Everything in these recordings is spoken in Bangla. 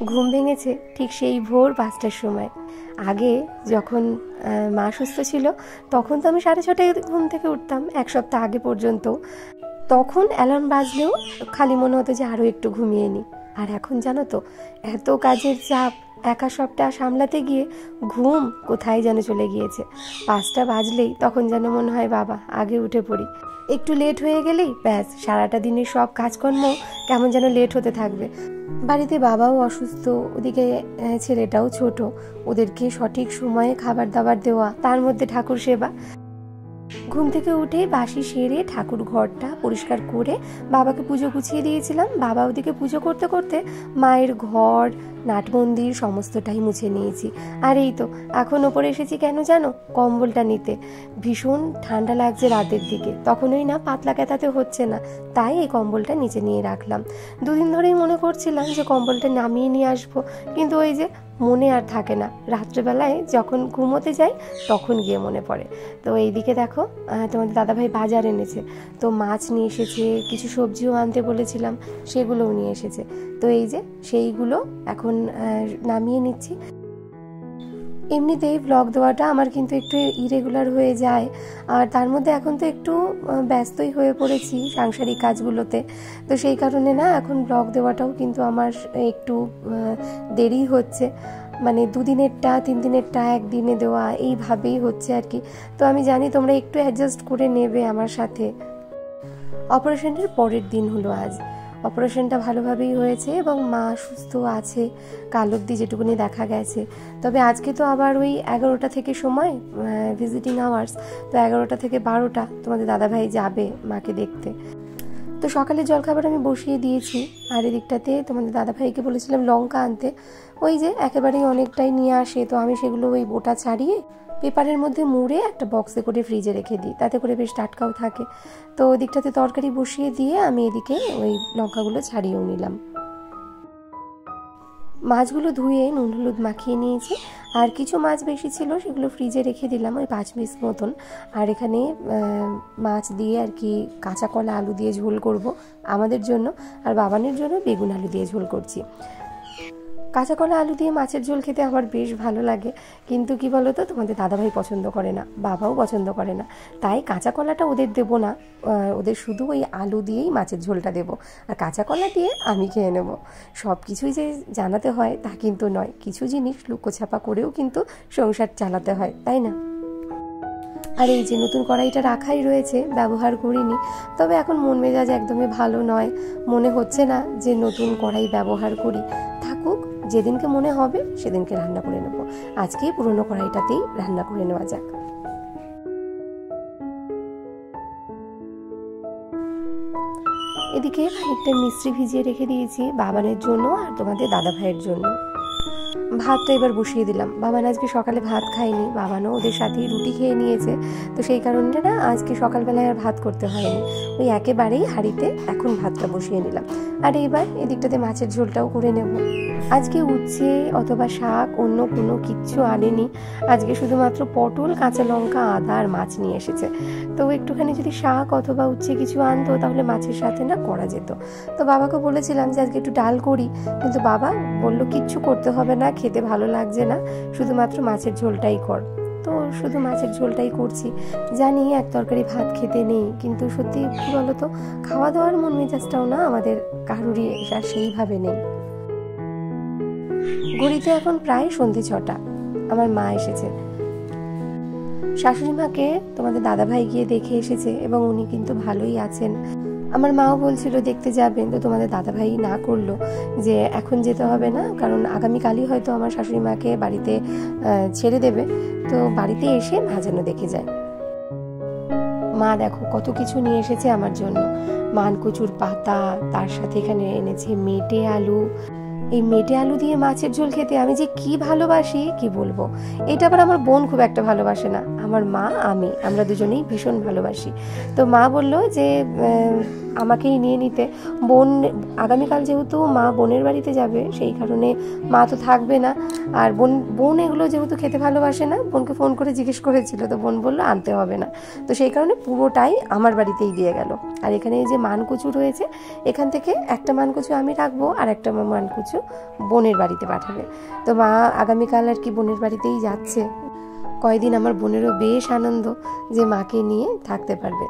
ঘুম ভেঙেছে ঠিক সেই ভোর 5টার সময়। আগে যখন মা সুস্থ ছিল তখন তো আমি 6:30টায় ঘুম থেকে উঠতাম, এক সপ্তাহ আগে পর্যন্ত। তখন অ্যালার্ম বাজলেও খালি মনে হতো যে আরও একটু ঘুমিয়ে নিই। আর এখন জানো তো, এত কাজের চাপ, একা সবটা সামলাতে গিয়ে ঘুম কোথায় যেন চলে গিয়েছে। 5টা বাজলেই তখন যেন মনে হয় বাবা আগে উঠে পড়ি। একটু লেট হয়ে গেলেই ব্যাস সারাটা দিনের সব কাজকর্ম কেমন যেন লেট হতে থাকবে। বাড়িতে বাবাও অসুস্থ, ওদিকে ছেলেটাও ছোট, ওদেরকে সঠিক সময়ে খাবার দাবার দেওয়া, তার মধ্যে ঠাকুর সেবা। ঘুম থেকে উঠে বাসি সেরে ঠাকুর ঘরটা পরিষ্কার করে বাবাকে পুজো গুছিয়ে দিয়েছিলাম। বাবা ওদিকে পুজো করতে করতে মায়ের ঘর, নাটমন্দির সমস্তটাই মুছে নিয়েছি। আর এই তো এখন ওপরে এসেছি কেন জানো? কম্বলটা নিতে। ভীষণ ঠান্ডা লাগছে রাতের দিকে, তখনই না পাতলা ক্যাথাতে হচ্ছে না, তাই এই কম্বলটা নিচে নিয়ে রাখলাম। 2 দিন ধরেই মনে করছিলাম যে কম্বলটা নামিয়ে নিয়ে আসবো, কিন্তু ওই যে মনে আর থাকে না। রাত্রেবেলায় যখন ঘুমোতে যাই তখন গিয়ে মনে পড়ে। তো এইদিকে দেখো তোমাদের দাদাভাই বাজার এনেছে, তো মাছ নিয়ে এসেছে, কিছু সবজিও আনতে বলেছিলাম সেগুলোও নিয়ে এসেছে। তো এই যে সেইগুলো এখন নামিয়ে নিচ্ছি। এমনিতেই ব্লগ দেওয়াটা আমার কিন্তু একটু ইরেগুলার হয়ে যায়, আর তার মধ্যে এখন তো একটু ব্যস্তই হয়ে পড়েছি সাংসারিক কাজগুলোতে। তো সেই কারণে না এখন ব্লগ দেওয়াটাও কিন্তু আমার একটু দেরি হচ্ছে, মানে 2 দিনেরটা 3 দিনেরটা একদিনে দেওয়া এইভাবেই হচ্ছে আর কি। তো আমি জানি তোমরা একটু অ্যাডজাস্ট করে নেবে আমার সাথে। অপারেশনের পরের দিন হলো আজ। অপারেশনটা ভালোভাবেই হয়েছে এবং মা সুস্থ আছে কাল অবধি যেটুকুনি দেখা গেছে। তবে আজকে তো আবার ওই 11টা থেকে সময় ভিজিটিং আওয়ার্স, তো 11টা থেকে 12টা তোমাদের দাদাভাই যাবে মাকে দেখতে। তো সকালে জলখাবার আমি বসিয়ে দিয়েছি, আর এদিকটাতে তোমাদের দাদাভাইকে বলেছিলাম লঙ্কা আনতে। ওই যে একেবারেই অনেকটাই নিয়ে আসে, তো আমি সেগুলো ওই বোটা ছাড়িয়ে পেপারের মধ্যে মুড়ে একটা বক্সে করে ফ্রিজে রেখে দিই, তাতে করে বেশ টাটকাও থাকে। তো ওই দিকটাতে তরকারি বসিয়ে দিয়ে আমি এদিকে ওই লঙ্কাগুলো ছাড়িয়েও নিলাম। মাছগুলো ধুয়ে নুন হলুদ মাখিয়ে নিয়েছি, আর কিছু মাছ বেশি ছিল সেগুলো ফ্রিজে রেখে দিলাম ওই 5 পিস মতন। আর এখানে মাছ দিয়ে আর কি কাঁচা কলা আলু দিয়ে ঝোল করব আমাদের জন্য, আর বাবানের জন্য বেগুন আলু দিয়ে ঝোল করছি। কাঁচা কলা আলু দিয়ে মাছের ঝোল খেতে আমার বেশ ভালো লাগে, কিন্তু কি বলো তো তোমাদের দাদাভাই পছন্দ করে না, বাবাও পছন্দ করে না, তাই কাঁচা কলাটা ওদের দেবো না, ওদের শুধু ওই আলু দিয়েই মাছের ঝোলটা দেবো, আর কাঁচা কলা দিয়ে আমি খেয়ে নেব। সব কিছুই যে জানাতে হয় তা কিন্তু নয়, কিছু জিনিস লুকোছাপা করেও কিন্তু সংসার চালাতে হয়, তাই না? আর এই যে নতুন কড়াইটা রাখাই রয়েছে, ব্যবহার করিনি। তবে এখন মন মেজাজ একদমই ভালো নয়, মনে হচ্ছে না যে নতুন কড়াই ব্যবহার করি। থাকুক, যেদিনকে মনে হবে সেদিনকে রান্না করে নেব। আজকে পুরনো কড়াইটাতেই রান্না করে নেওয়া যাক। এদিকে খানিকটা মিষ্টি ভিজিয়ে রেখে দিয়েছি বাবানের জন্য আর তোমাদের দাদা ভাইয়ের জন্য। ভাতটা এবার বসিয়ে দিলাম। বাবান আজকে সকালে ভাত খায়নি, বাবানও ওদের সাথেই রুটি খেয়ে নিয়েছে, তো সেই কারণে না আজকে সকালবেলায় আর ভাত করতে হয়নি, ওই একেবারেই হাঁড়িতে এখন ভাতটা বসিয়ে নিলাম। আর এইবার এদিকটাতে মাছের ঝোলটাও করে নেব। আজকে উচ্ছে অথবা শাক অন্য কোনো কিচ্ছু আনেনি, আজকে শুধুমাত্র পটল, কাঁচা লঙ্কা, আদা আর মাছ নিয়ে এসেছে। তো একটুখানি যদি শাক অথবা উচ্ছে কিছু আনতো তাহলে মাছের সাথে না করা যেত। তো বাবাকে বলেছিলাম যে আজকে একটু ডাল করি, কিন্তু বাবা বলল কিচ্ছু করতে হবে না, খেতে ভালো লাগছে না, শুধুমাত্র মাছের ঝোলটাই কর। তো শুধু মাছের ঝোলটাই করছি। জানি এক তরকারি ভাত খেতে নেই, কিন্তু সত্যি কি বলতো, খাওয়া দাওয়ার মন মেজাজটাও না আমাদের কারুরই আর সেইভাবে নেই। ঘড়িতে এখন প্রায় সন্ধে 6টা। আমার মা এসেছে। শাশুড়ি মাকে তোমাদের দাদাভাই গিয়ে দেখে এসেছে এবং উনি কিন্তু ভালোই আছেন। আমার মাও বলছিল দেখতে যাবেন, তো তোমাদের দাদাভাই না করলো যে এখন যেতে হবে না, কারণ আগামীকালই হয়তো আমার শাশুড়ি মাকে বাড়িতে ছেড়ে দেবে, তো বাড়িতে এসে মা যেন দেখে যায়। মা দেখো কত কিছু নিয়ে এসেছে আমার জন্য, মানকচুর পাতা, তার সাথে এখানে এনেছে মেটে আলু। এই মেটে আলু দিয়ে মাছের ঝোল খেতে আমি যে কি ভালোবাসি কি বলবো। এটা আবার আমার বোন খুব একটা ভালোবাসে না, আমার মা আমরা দুজনেই ভীষণ ভালোবাসি। তো মা বলল যে আমাকেই নিয়ে নিতে। আগামীকাল যেহেতু মা বোনের বাড়িতে যাবে, সেই কারণে মা তো থাকবে না, আর বোন এগুলো যেহেতু খেতে ভালোবাসে না, বোনকে ফোন করে জিজ্ঞেস করেছিল, তো বোন বললো আনতে হবে না। তো সেই কারণে পুরোটাই আমার বাড়িতেই দিয়ে গেল। আর এখানে এই যে মানকচু রয়েছে, এখান থেকে একটা মানকচু আমি রাখবো আর একটা মানকচু কিছু বোনের বাড়িতে পাঠাবে। তো মা আগামীকাল আর কি বোনের বাড়িতেই যাচ্ছে। কয়েকদিন আমার বোনেরও বেশ আনন্দ যে মাকে নিয়ে থাকতে পারবে।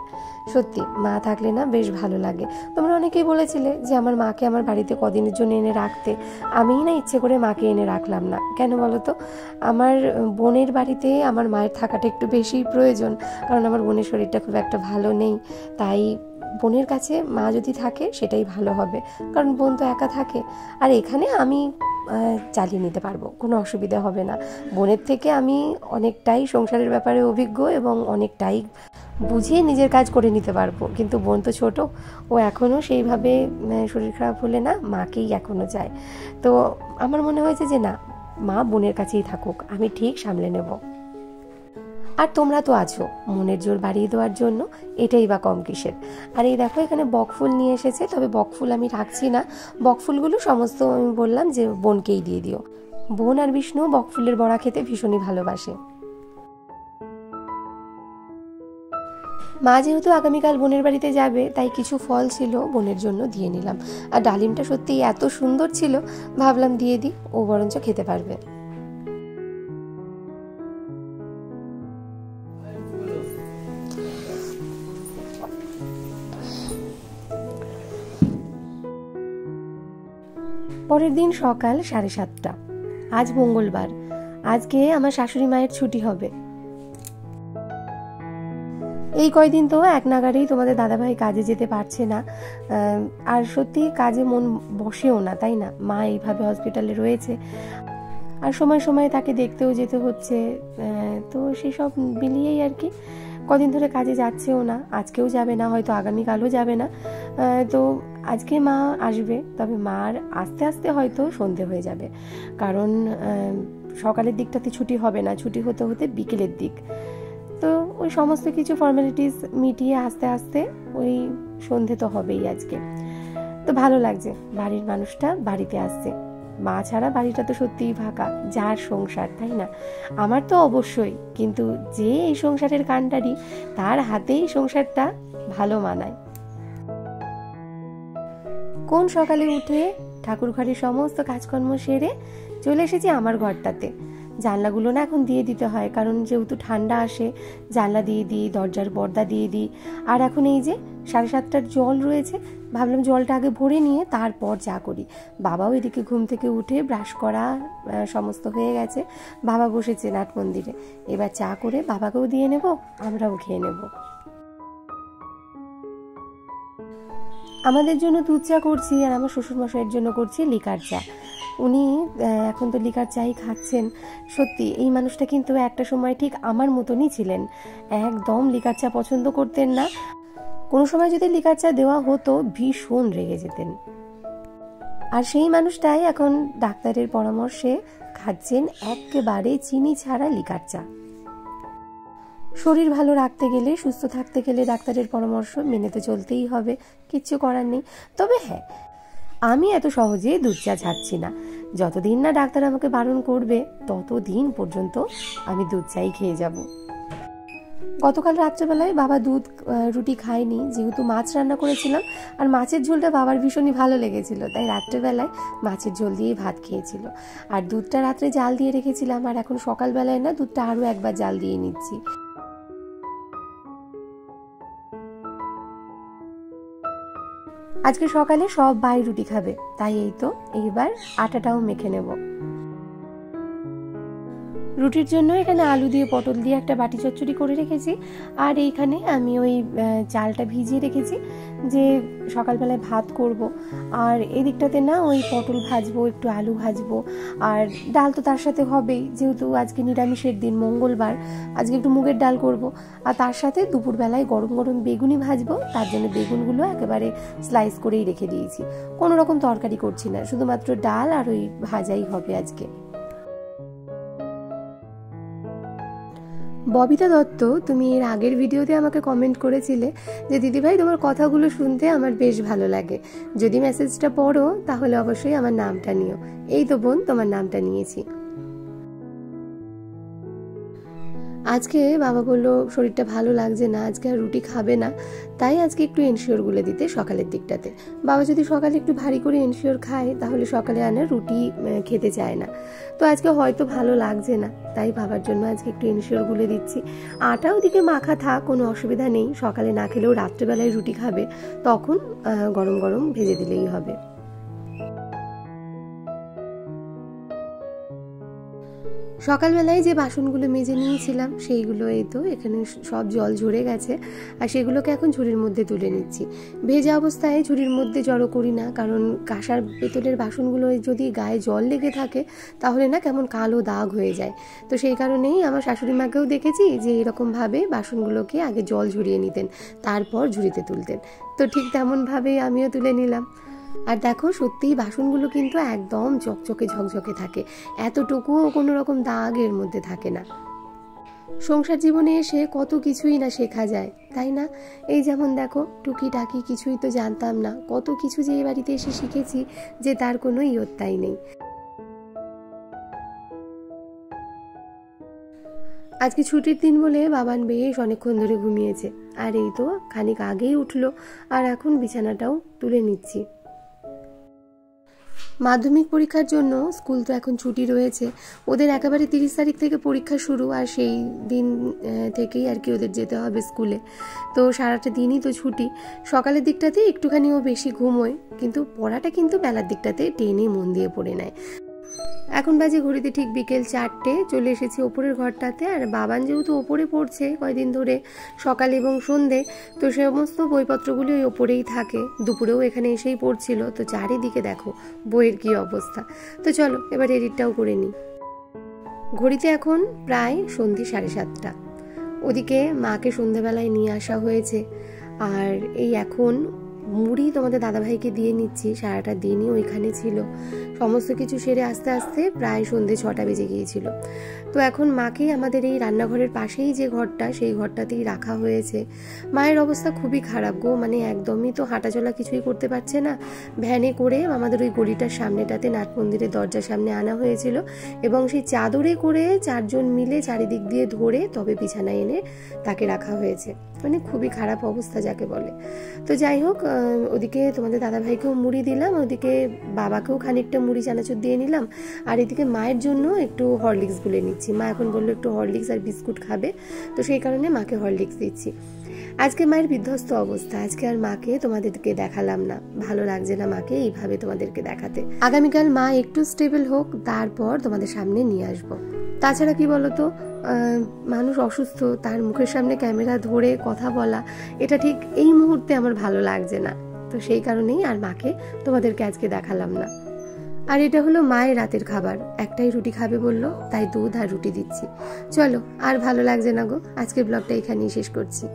সত্যি মা থাকলে না বেশ ভালো লাগে। তোমরা অনেকেই বলেছিলে যে আমার মাকে আমার বাড়িতে কদিনের জন্য এনে রাখতে, আমিই না ইচ্ছে করে মাকে এনে রাখলাম না। কেন বলো তো? আমার বোনের বাড়িতে আমার মায়ের থাকাটা একটু বেশি প্রয়োজন, কারণ আমার বোনের শরীরটা খুব একটা ভালো নেই। তাই বোনের কাছে মা যদি থাকে সেটাই ভালো হবে, কারণ বোন তো একা থাকে। আর এখানে আমি চালিয়ে নিতে পারবো, কোনো অসুবিধা হবে না। বোনের থেকে আমি অনেকটাই সংসারের ব্যাপারে অভিজ্ঞ এবং অনেকটাই বুঝিয়ে নিজের কাজ করে নিতে পারবো। কিন্তু বোন তো ছোট, ও এখনও সেইভাবে শরীর খারাপ হলে না মাকেই এখনও চায়। তো আমার মনে হয়েছে যে না, মা বোনের কাছেই থাকুক, আমি ঠিক সামলে নেব। আর তোমরা তো আছো মনের জোর বাড়িয়ে দেওয়ার জন্য, এটাই বা কম কিসের। আর এই দেখো এখানে বকফুল নিয়ে এসেছে, তবে বকফুল আমি রাখছি না। বকফুলগুলো সমস্ত আমি বললাম যে বোনকেই দিয়ে দিও। বোন আর বিষ্ণু বকফুলের বড়া খেতে ভীষণই ভালোবাসে। মা যেহেতু আগামীকাল বোনের বাড়িতে যাবে, তাই কিছু ফল ছিল বোনের জন্য দিয়ে নিলাম। আর ডালিমটা সত্যি এত সুন্দর ছিল, ভাবলাম দিয়ে দিই, ও বরঞ্চ খেতে পারবে। পরের দিন সকাল 7:30। আজ মঙ্গলবার, আজকে আমার শাশুড়ি মায়ের ছুটি হবে। এই কয়দিন তো এক নাগারেই তোমাদের দাদাভাই কাজে যেতে পারছে না, আর সত্যি কাজে মন বসেও না, তাই না? মা এইভাবে হসপিটালে রয়েছে, আর সময় সময় তাকে দেখতেও যেতে হচ্ছে। তো সেসব মিলিয়েই আর কি কদিন ধরে কাজে যাচ্ছেও না, আজকেও যাবে না, হয়তো আগামীকালও যাবে না। তো আজকে মা আসবে, তবে মার আস্তে আস্তে হয়তো সন্ধে হয়ে যাবে, কারণ সকালের দিকটাতে ছুটি হবে না, ছুটি হতে হতে বিকেলের দিক। তো ওই সমস্ত কিছু ফর্মালিটিস মিটিয়ে আস্তে আস্তে ওই সন্ধে তো হবেই আজকে। তো ভালো লাগছে, বাড়ির মানুষটা বাড়িতে আসছে। মা ছাড়া বাড়িটা তো সত্যিই ফাঁকা, যার সংসার, তাই না? আমার তো অবশ্যই, কিন্তু যে এই সংসারের কাণ্ডারি, তার হাতেই সংসারটা ভালো মানায়। কোন সকালে উঠে ঠাকুর ঘরের সমস্ত কাজকর্ম সেরে চলে এসেছি আমার ঘরটাতে। জানলাগুলো না এখন দিয়ে দিতে হয়, কারণ যেহেতু ঠান্ডা আসে, জানলা দিয়ে দিই, দরজার পর্দা দিয়ে দিই। আর এখন এই যে 7:30টার জল রয়েছে, ভাবলাম জলটা আগে ভরে নিয়ে তারপর চা করি। বাবাও এদিকে ঘুম থেকে উঠে ব্রাশ করা সমস্ত হয়ে গেছে, বাবা বসেছে নাট মন্দিরে। এবার চা করে বাবাকেও দিয়ে নেব, আমরাও খেয়ে নেব। আমাদের জন্য দুধ চা করছি, আর আমার শ্বশুরমশাইয়ের জন্য করছি লিকার চা। উনি এখন তো লিকার চাই খাচ্ছেন। সত্যি এই মানুষটা কিন্তু একটা সময় ঠিক আমার মতনই ছিলেন, একদম লিকার চা পছন্দ করতেন না। কোনো সময় যদি লিকার চা দেওয়া হতো ভীষণ রেগে যেতেন। আর সেই মানুষটাই এখন ডাক্তারের পরামর্শে খাচ্ছেন একেবারে চিনি ছাড়া লিকার চা। শরীর ভালো রাখতে গেলে, সুস্থ থাকতে গেলে ডাক্তারের পরামর্শ মেনে তো চলতেই হবে, কিচ্ছু করার নেই। তবে হ্যাঁ, আমি এত সহজে দুধ চা ছাড়ছি না। যতদিন না ডাক্তার আমাকে বারণ করবে, ততদিন পর্যন্ত আমি দুধ চাই খেয়ে যাব। গতকাল রাত্রেবেলায় বাবা দুধ রুটি খায়নি, যেহেতু মাছ রান্না করেছিলাম, আর মাছের ঝোলটা বাবার ভীষণই ভালো লেগেছিল, তাই রাত্রেবেলায় মাছের ঝোল দিয়ে ভাত খেয়েছিল। আর দুধটা রাত্রে জাল দিয়ে রেখেছিলাম, আর এখন সকালবেলায় না দুধটা আরও একবার জাল দিয়ে নিচ্ছি। আজকে সকালে সব ভাই রুটি খাবে, তাই এই তো এইবার আটাটাও মেখে নেব। রুটির জন্য এখানে আলু দিয়ে পটল দিয়ে একটা বাটি চচ্চড়ি করে রেখেছি, আর এইখানে আমি ওই চালটা ভিজিয়ে রেখেছি যে সকালবেলায় ভাত করব। আর এদিকটাতে না ওই পটল ভাজবো, একটু আলু ভাজবো, আর ডাল তো তার সাথে হবেই, যেহেতু আজকে নিরামিষের দিন, মঙ্গলবার, আজকে একটু মুগের ডাল করব। আর তার সাথে দুপুরবেলায় গরম গরম বেগুনি ভাজবো, তার জন্য বেগুনগুলো একেবারে স্লাইস করেই রেখে দিয়েছি। কোনো রকম তরকারি করছি না, শুধুমাত্র ডাল আর ওই ভাজাই হবে আজকে। ববিতা দত্ত, তুমি এর আগের ভিডিওতে আমাকে কমেন্ট করেছিলে যে দিদিভাই তোমার কথাগুলো শুনতে আমার বেশ ভালো লাগে, যদি মেসেজটা পড়ো তাহলে অবশ্যই আমার নামটা নিও। এই তো বোন, তোমার নামটা নিয়েছি। আজকে বাবা বললো শরীরটা ভালো লাগছে না, আজকে আর রুটি খাবে না, তাই আজকে একটু এনশিওর গুলে দিতে সকালের দিকটাতে। বাবা যদি সকালে একটু ভারী করে এনশিওর খায় তাহলে সকালে আর না রুটি খেতে চায় না। তো আজকে হয়তো ভালো লাগছে না, তাই বাবার জন্য আজকে একটু এনশিওর গুলে দিচ্ছি। আটা ওদিকে মাখা থাক, কোনো অসুবিধা নেই, সকালে না খেলেও রাত্রেবেলায় রুটি খাবে, তখন গরম গরম ভেজে দিলেই হবে। সকালবেলায় যে বাসনগুলো মেজে নিয়েছিলাম সেইগুলো এই তো এখানে সব জল ঝরে গেছে, আর সেগুলোকে এখন ঝুড়ির মধ্যে তুলে নিচ্ছি। ভেজা অবস্থায় ঝুড়ির মধ্যে জড়ো করি না, কারণ কাঁসার পেতলের বাসনগুলো যদি গায়ে জল লেগে থাকে তাহলে না কেমন কালো দাগ হয়ে যায়। তো সেই কারণেই আমার শাশুড়ি মাকেও দেখেছি যে এরকমভাবে বাসনগুলোকে আগে জল ঝরিয়ে নিতেন, তারপর ঝুড়িতে তুলতেন। তো ঠিক তেমনভাবেই আমিও তুলে নিলাম। আর দেখো সত্যিই বাসনগুলো কিন্তু একদম চকচকে ঝকঝকে থাকে, এতটুকুও কোনো রকম দাগ এর মধ্যে থাকে না। সংসার জীবনে এসে কত কিছুই না শেখা যায়, তাই না? এই যেমন দেখো টুকিটাকি কিছুই তো জানতাম না, কত কিছু যে এই বাড়িতে এসে শিখেছি যে তার কোনো ইয়ত্তাই নেই। আজকে ছুটির দিন বলে বাবান বেশ অনেকক্ষণ ধরে ঘুমিয়েছে, আর এই তো খানিক আগেই উঠলো, আর এখন বিছানাটাও তুলে নিচ্ছি। মাধ্যমিক পরীক্ষার জন্য স্কুল তো এখন ছুটি রয়েছে, ওদের একেবারে 30 তারিখ থেকে পরীক্ষা শুরু, আর সেই দিন থেকেই আর কি ওদের যেতে হবে স্কুলে। তো সারাটা দিনই তো ছুটি, সকালের দিকটাতে একটুখানি ও বেশি ঘুমোয়, কিন্তু পড়াটা কিন্তু বেলার দিকটাতে টেনে মন দিয়ে পড়ে নেয়। এখন বাজে ঘড়িতে ঠিক বিকেল 4টে, চলে এসেছি ওপরের ঘরটাতে। আর বাবান যেহেতু ওপরে পড়ছে কয়দিন ধরে সকাল এবং সন্ধে, তো সমস্ত বইপত্রগুলি ওই ওপরেই থাকে, দুপুরেও এখানে এসেই পড়ছিল। তো চারিদিকে দেখো বইয়ের কি অবস্থা। তো চলো এবার এডিটটাও করে নিই। ঘড়িতে এখন প্রায় সন্ধে 7:30। ওদিকে মাকে সন্ধেবেলায় নিয়ে আসা হয়েছে, আর এই এখন মুড়ি তোমাদের দাদাভাইকে দিয়ে নিচ্ছি। সারাটা দিনই ওইখানে ছিল, সমস্ত কিছু সেরে আস্তে আস্তে প্রায় সন্ধে 6টা বেজে গিয়েছিল। তো এখন মাকে আমাদের এই রান্নাঘরের পাশেই যে ঘরটা, সেই ঘরটাতেই রাখা হয়েছে। মায়ের অবস্থা খুবই খারাপ গো, মানে একদমই তো হাঁটাচলা কিছুই করতে পারছে না। ভ্যানে করে আমাদের ওই গলিটার সামনেটাতে নাট মন্দিরের দরজার সামনে আনা হয়েছিল, এবং সেই চাদরে করে 4 জন মিলে চারিদিক দিয়ে ধরে তবে বিছানায় এনে তাকে রাখা হয়েছে। মানে খুবই খারাপ অবস্থা যাকে বলে। তো যাই হোক, ওদিকে তোমাদের দাদাভাইকেও মুড়ি দিলাম, ওদিকে বাবাকেও খানিকটা মুড়ি চানাচুর দিয়ে নিলাম, আর এদিকে মায়ের জন্য একটু হরলিক্স গুলে নিচ্ছি। মা এখন বললো একটু হরলিক্স আর বিস্কুট খাবে, তো সেই কারণে মাকে হরলিক্স দিচ্ছি। আজকে মায়ের বিধ্বস্ত অবস্থা, আজকে আর মাকে তোমাদেরকে দেখালাম না, ভালো লাগছে না মাকে এইভাবে তোমাদেরকে দেখাতে। আগামীকাল মা একটু স্টেবল হোক, তারপর তোমাদের সামনে নিয়ে আসবো। তাছাড়া কি বলতো, মানুষ অসুস্থ, তার মুখের সামনে ক্যামেরা ধরে কথা বলা, এটা ঠিক এই মুহূর্তে আমার ভালো লাগছে না। তো সেই কারণেই আর মাকে তোমাদেরকে আজকে দেখালাম না। আর এটা হলো মায়ের রাতের খাবার, একটাই রুটি খাবে বললো, তাই দুধ আর রুটি দিচ্ছি। চলো, আর ভালো লাগছে না গো, আজকের ব্লগটা এখানেই শেষ করছি।